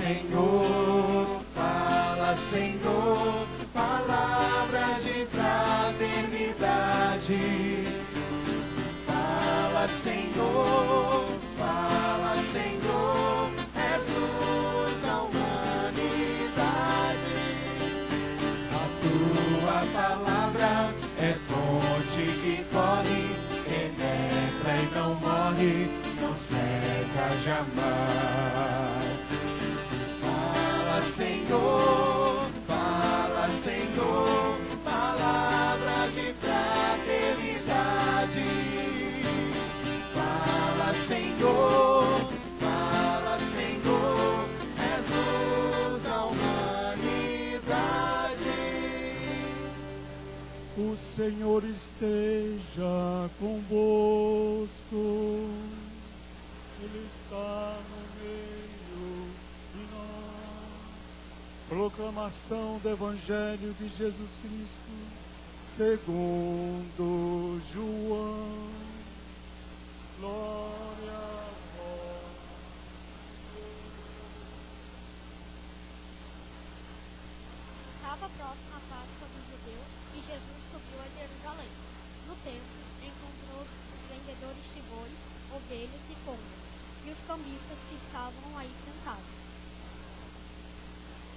Senhor, palavras de fraternidade. Fala, Senhor, és luz da humanidade. A tua palavra é fonte que corre, penetra e não morre, não seca jamais. Fala, Senhor, palavras de fraternidade. Fala, Senhor, és luz da humanidade. O Senhor esteja convosco. Ele está no meio de nós. Proclamação do Evangelho de Jesus Cristo, segundo João. Glória a vós. Estava próxima a Páscoa dos judeus e Jesus subiu a Jerusalém. No templo, encontrou os vendedores de bois, ovelhas e pombas, e os cambistas que estavam aí sentados.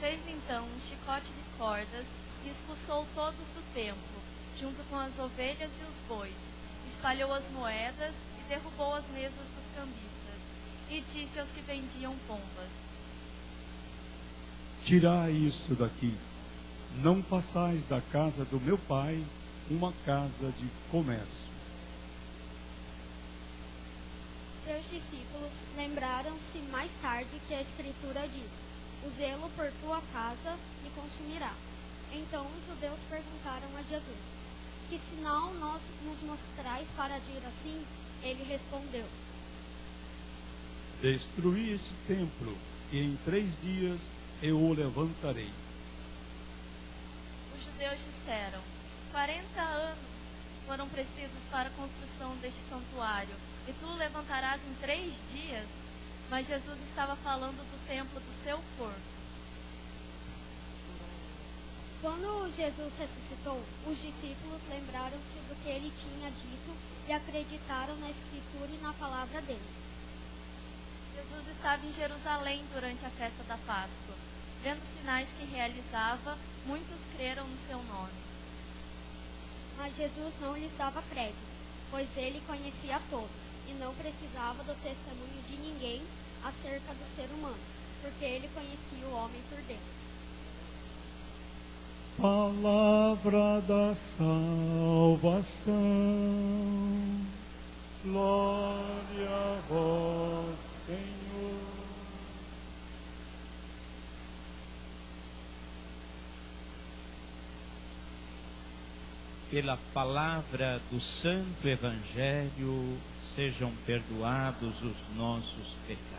Fez então um chicote de cordas e expulsou todos do templo, junto com as ovelhas e os bois. Espalhou as moedas e derrubou as mesas dos cambistas. E disse aos que vendiam pombas: Tirai isso daqui. Não passais da casa do meu pai uma casa de comércio. Seus discípulos lembraram-se mais tarde que a Escritura diz: o zelo por tua casa me consumirá. Então os judeus perguntaram a Jesus: que sinal nos mostrais para agir assim? Ele respondeu: Destruí este templo, e em 3 dias eu o levantarei. Os judeus disseram: 40 anos foram precisos para a construção deste santuário, e tu o levantarás em 3 dias? Mas Jesus estava falando do templo do seu corpo. Quando Jesus ressuscitou, os discípulos lembraram-se do que ele tinha dito e acreditaram na Escritura e na palavra dele. Jesus estava em Jerusalém durante a festa da Páscoa. Vendo os sinais que realizava, muitos creram no seu nome. Mas Jesus não lhes dava crédito, pois ele conhecia a todos e não precisava do testemunho de ninguém acerca do ser humano, porque ele conhecia o homem por dentro. Palavra da salvação. Glória a vós, Senhor. Pela palavra do Santo Evangelho, sejam perdoados os nossos pecados.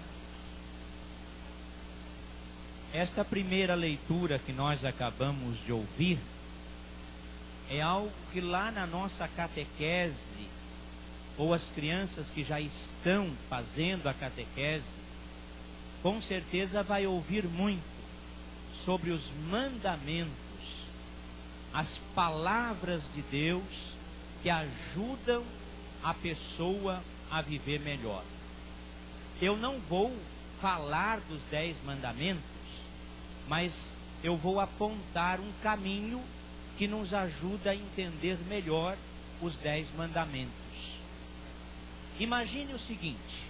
Esta primeira leitura que nós acabamos de ouvir é algo que lá na nossa catequese, ou as crianças que já estão fazendo a catequese, com certeza vai ouvir muito sobre os mandamentos, as palavras de Deus que ajudam a pessoa a viver melhor. Eu não vou falar dos 10 mandamentos, mas eu vou apontar um caminho que nos ajuda a entender melhor os 10 mandamentos. Imagine o seguinte: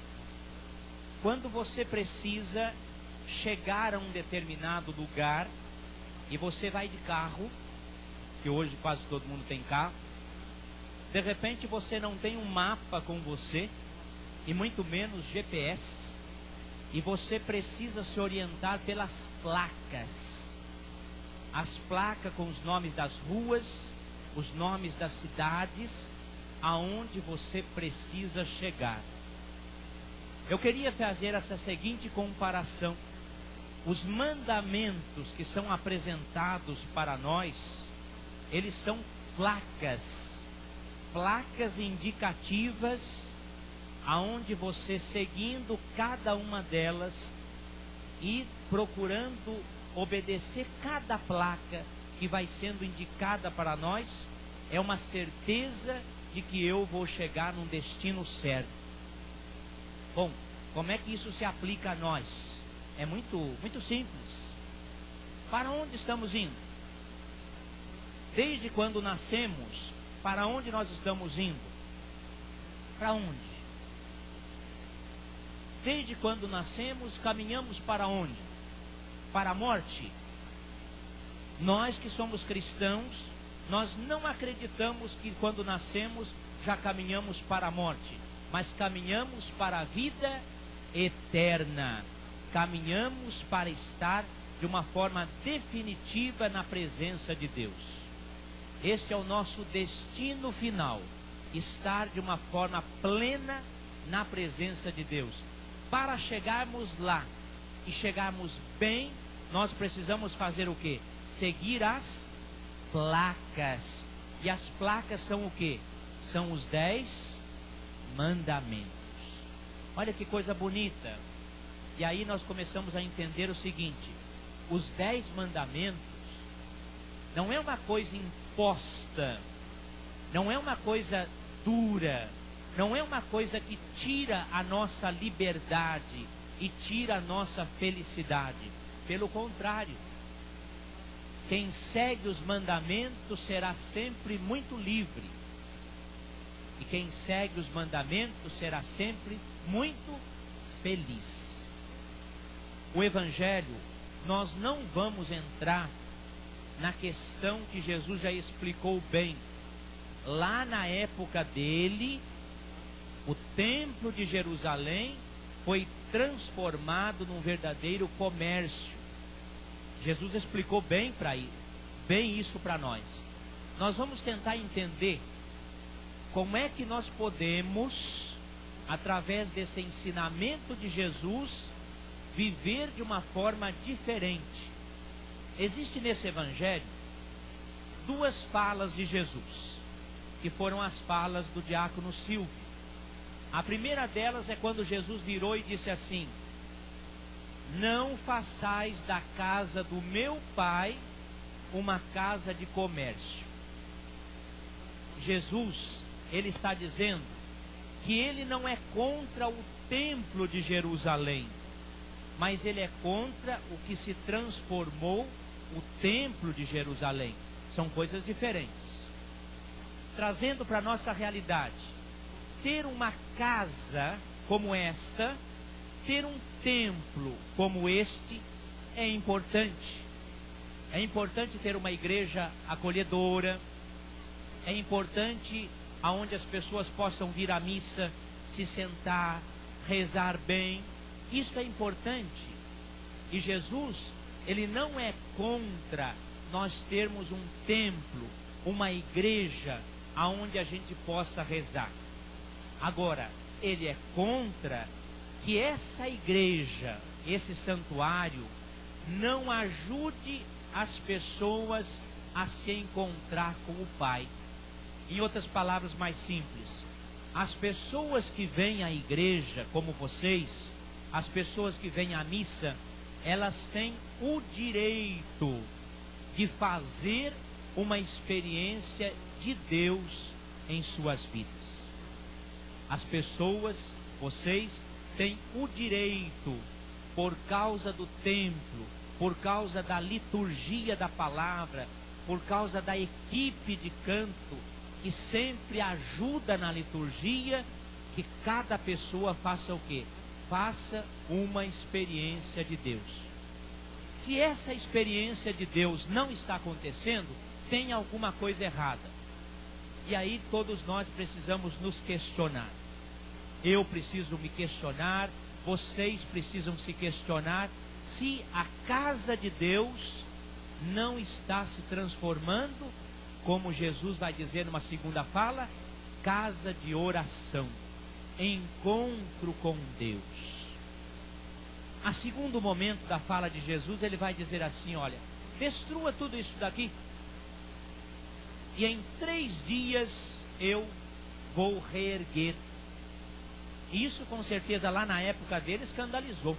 quando você precisa chegar a um determinado lugar e você vai de carro, que hoje quase todo mundo tem carro, de repente você não tem um mapa com você, e muito menos GPS, e você precisa se orientar pelas placas. As placas com os nomes das ruas, os nomes das cidades, aonde você precisa chegar. Eu queria fazer essa seguinte comparação. Os mandamentos que são apresentados para nós, eles são placas indicativas, aonde você, seguindo cada uma delas, e procurando obedecer cada placa que vai sendo indicada para nós, é uma certeza de que eu vou chegar num destino certo. Bom, como é que isso se aplica a nós? É muito simples. Para onde estamos indo? Desde quando nascemos, para onde nós estamos indo? Para onde? Desde quando nascemos, caminhamos para onde? Para a morte. Nós que somos cristãos, nós não acreditamos que quando nascemos já caminhamos para a morte, mas caminhamos para a vida eterna. Caminhamos para estar de uma forma definitiva na presença de Deus. Esse é o nosso destino final, estar de uma forma plena na presença de Deus. Para chegarmos lá e chegarmos bem, nós precisamos fazer o quê? Seguir as placas. E as placas são o quê? São os 10 mandamentos. Olha que coisa bonita. E aí nós começamos a entender o seguinte: os 10 mandamentos não é uma coisa imposta, não é uma coisa dura, não é uma coisa que tira a nossa liberdade e tira a nossa felicidade. Pelo contrário, quem segue os mandamentos será sempre muito livre. E quem segue os mandamentos será sempre muito feliz. O Evangelho, nós não vamos entrar na questão que Jesus já explicou bem. Lá na época dele, o templo de Jerusalém foi transformado num verdadeiro comércio. Jesus explicou bem isso para nós. Nós vamos tentar entender como é que nós podemos, através desse ensinamento de Jesus, viver de uma forma diferente. Existe nesse evangelho 2 falas de Jesus, que foram as falas do diácono Silvio. A primeira delas é quando Jesus virou e disse assim: não façais da casa do meu pai uma casa de comércio. Jesus, ele está dizendo que ele não é contra o templo de Jerusalém, mas ele é contra o que se transformou o templo de Jerusalém. São coisas diferentes. Trazendo para a nossa realidade, ter uma casa como esta, ter um templo como este, é importante. É importante ter uma igreja acolhedora, é importante aonde as pessoas possam vir à missa, se sentar, rezar bem. Isso é importante. E Jesus, ele não é contra nós termos um templo, uma igreja aonde a gente possa rezar. Agora, ele é contra que essa igreja, esse santuário, não ajude as pessoas a se encontrar com o Pai. Em outras palavras mais simples, as pessoas que vêm à igreja, como vocês, as pessoas que vêm à missa, elas têm o direito de fazer uma experiência de Deus em suas vidas. As pessoas, vocês, têm o direito, por causa do templo, por causa da liturgia da palavra, por causa da equipe de canto, que sempre ajuda na liturgia, que cada pessoa faça o quê? Faça uma experiência de Deus. Se essa experiência de Deus não está acontecendo, tem alguma coisa errada. E aí todos nós precisamos nos questionar. Eu preciso me questionar, vocês precisam se questionar, se a casa de Deus não está se transformando, como Jesus vai dizer numa segunda fala, casa de oração, encontro com Deus. A segundo momento da fala de Jesus, ele vai dizer assim: olha, destrua tudo isso daqui, e em 3 dias eu vou reerguer. Isso com certeza lá na época dele escandalizou,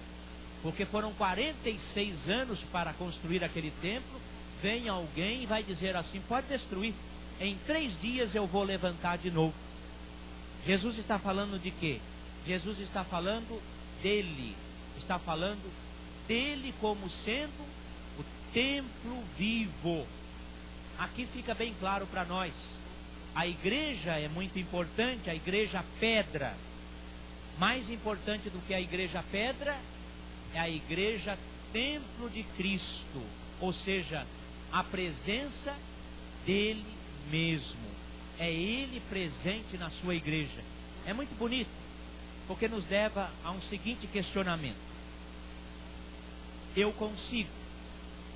porque foram 46 anos para construir aquele templo. Vem alguém e vai dizer assim: pode destruir, em 3 dias eu vou levantar de novo. Jesus está falando de quê? Jesus está falando dele, está falando dele como sendo o templo vivo. Aqui fica bem claro para nós, a igreja é muito importante, a igreja pedra. Mais importante do que a igreja pedra é a igreja templo de Cristo, ou seja, a presença dele mesmo. É ele presente na sua igreja. É muito bonito, porque nos leva a um seguinte questionamento: eu consigo,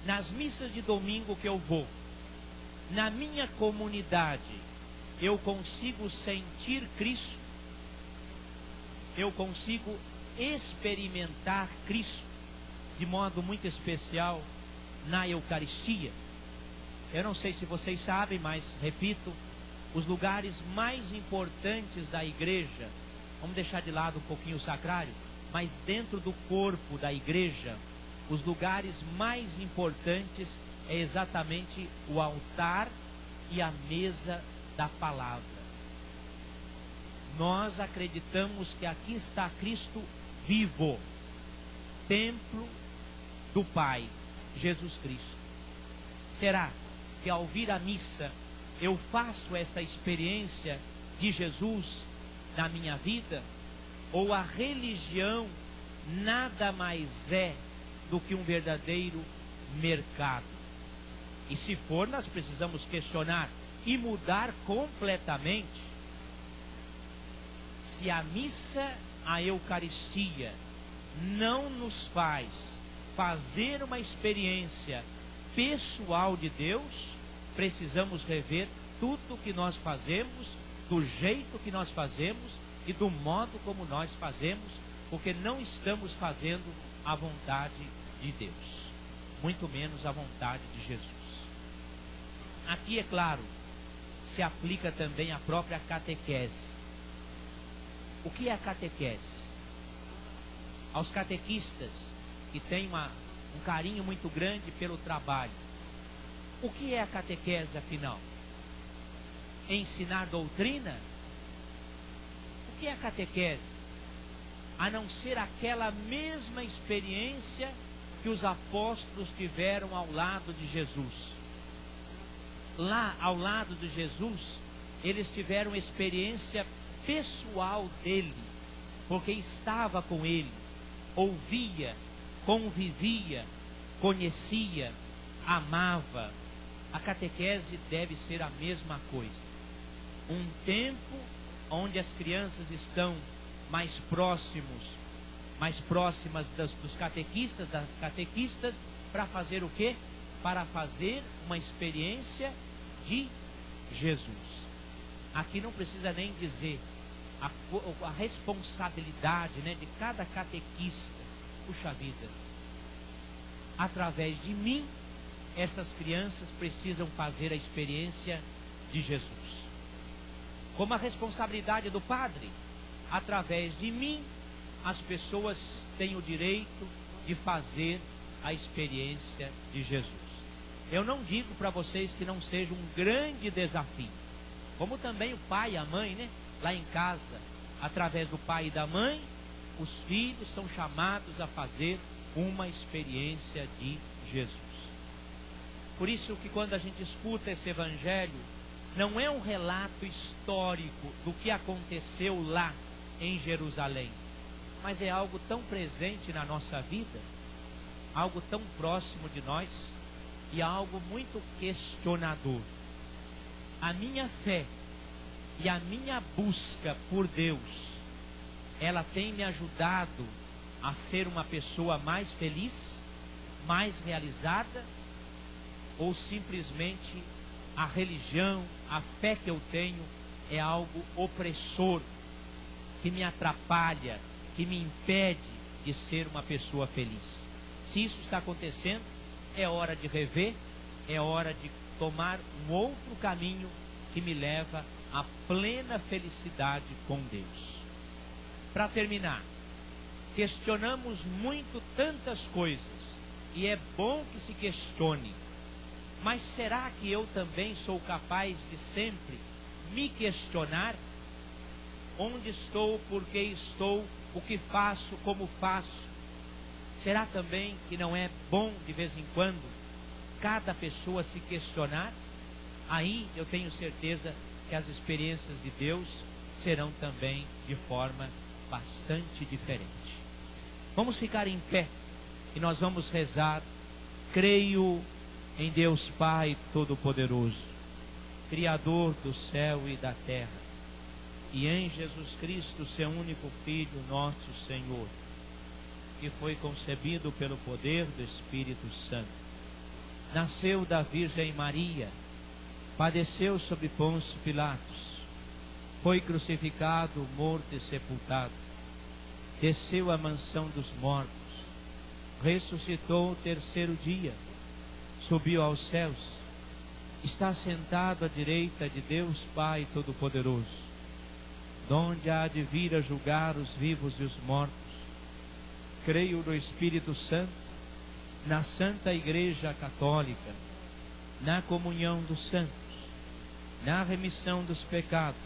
nas missas de domingo que eu vou, na minha comunidade, eu consigo sentir Cristo? Eu consigo experimentar Cristo de modo muito especial na Eucaristia? Eu não sei se vocês sabem, mas repito, os lugares mais importantes da igreja, vamos deixar de lado um pouquinho o sacrário, mas dentro do corpo da igreja, os lugares mais importantes é exatamente o altar e a mesa da palavra. Nós acreditamos que aqui está Cristo vivo, templo do Pai, Jesus Cristo. Será que ao vir à missa eu faço essa experiência de Jesus na minha vida? Ou a religião nada mais é do que um verdadeiro mercado? E se for, nós precisamos questionar e mudar completamente. Se a missa, a Eucaristia, não nos faz fazer uma experiência pessoal de Deus, precisamos rever tudo que nós fazemos, do jeito que nós fazemos e do modo como nós fazemos, porque não estamos fazendo a vontade de Deus, muito menos a vontade de Jesus. Aqui, é claro, se aplica também a própria catequese. O que é a catequese? Aos catequistas que têm um carinho muito grande pelo trabalho, o que é a catequese, afinal? Ensinar doutrina? O que é a catequese? A não ser aquela mesma experiência que os apóstolos tiveram ao lado de Jesus. Lá, ao lado de Jesus, eles tiveram experiência pessoal dele, porque estava com ele, ouvia, convivia, conhecia, amava. A catequese deve ser a mesma coisa. Um tempo onde as crianças estão mais próximas dos catequistas, das catequistas, para fazer o quê? Para fazer uma experiência de Jesus. Aqui não precisa nem dizer a responsabilidade, né, de cada catequista. Puxa vida, através de mim, essas crianças precisam fazer a experiência de Jesus. Como a responsabilidade do padre, através de mim, as pessoas têm o direito de fazer a experiência de Jesus. Eu não digo para vocês que não seja um grande desafio, como também o pai e a mãe, né? Lá em casa, através do pai e da mãe, os filhos são chamados a fazer uma experiência de Jesus. Por isso que quando a gente escuta esse evangelho, não é um relato histórico do que aconteceu lá em Jerusalém, mas é algo tão presente na nossa vida, algo tão próximo de nós e algo muito questionador. A minha fé e a minha busca por Deus, ela tem me ajudado a ser uma pessoa mais feliz, mais realizada, ou simplesmente a religião, a fé que eu tenho é algo opressor, que me atrapalha, que me impede de ser uma pessoa feliz? Se isso está acontecendo, é hora de rever, é hora de tomar um outro caminho que me leva à plena felicidade com Deus. Para terminar, questionamos muito tantas coisas, e é bom que se questione, mas será que eu também sou capaz de sempre me questionar? Onde estou, por que estou, o que faço, como faço? Será também que não é bom de vez em quando cada pessoa se questionar? Aí eu tenho certeza que as experiências de Deus serão também de forma bastante diferente. Vamos ficar em pé e nós vamos rezar. Creio em Deus Pai Todo-Poderoso, Criador do céu e da terra, e em Jesus Cristo, seu único Filho, nosso Senhor, que foi concebido pelo poder do Espírito Santo, nasceu da Virgem Maria, padeceu sob Pôncio Pilatos, foi crucificado, morto e sepultado, desceu à mansão dos mortos, ressuscitou o terceiro dia, subiu aos céus, está sentado à direita de Deus Pai Todo-Poderoso, donde há de vir a julgar os vivos e os mortos. Creio no Espírito Santo, na Santa Igreja Católica, na comunhão dos santos, na remissão dos pecados,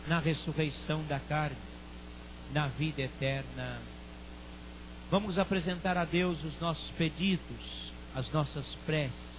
na ressurreição da carne, na vida eterna. Vamos apresentar a Deus os nossos pedidos, as nossas preces.